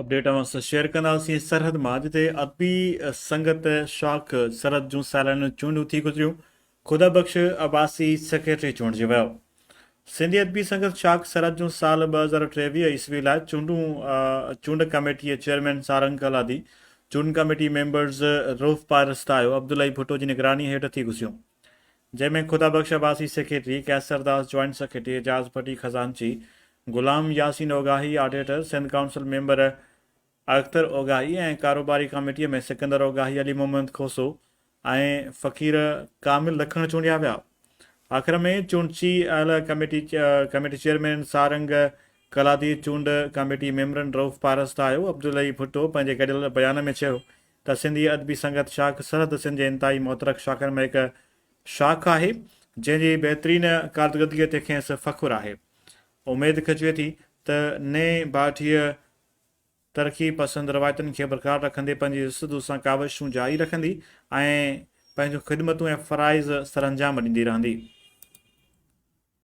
Update असां share कंदासीं सरहद मां, जिते अदबी संगत शाख सरहद जूं सालियानियूं चूंडूं थी गुज़रियूं। खुदाबख़श अबासी सेक्रेटरी चूंडजी वियो। सिंधी अदबी संगत शाख सरहद जूं साल 2023 ईस्वी लाइ चूंड कमेटीअ चेयरमैन सारंग कलादी, चूंड कमेटी मेंबर्स रूफ़ पारस्तायो अब्दुल्लाई भुट्टो जी निगरानी हेठि थी गुज़रियूं, जंहिंमें Khudabakhsh Abbasi secretary, Kaisardas joint secretary, Ejaz Bhatti खज़ानची, Ghulam Yasin Ogahi auditor, Sindh council member Akhtar Ogahi ऐं कारोबारी कमेटीअ में सिकंदर ओगाही, अली मोहम्मद खोसो ऐं फ़क़ीर कामिल लखण चूंडिया विया। आख़िर में चूंडजी आयल कमेटी चेयरमैन सारंग कलादी चूंड कमेटी मेंबरनि रऊफ़ पारस्तायो अब्दुल्लाई भुट्टो पंहिंजे गॾियल बयान में चयो त सिंधी अदबी संगत शाख सरहद सिंध जे इंतहाई मोहतरक शाखनि में हिकु शाख आहे, जंहिंजी बहितरीन कारकर्दगीअ ते खेसि फ़ख़ुरु आहे। उमेद कजे थी त नए बाठीअ तरक़ी पसंदि रवायतुनि खे बरक़रार रखंदे पंहिंजी जिस्तजू सां काविशूं जारी रखंदी ऐं पंहिंजूं ख़िदमतूं ऐं फ़राइज़ सरअंजाम ॾींदी रहंदी।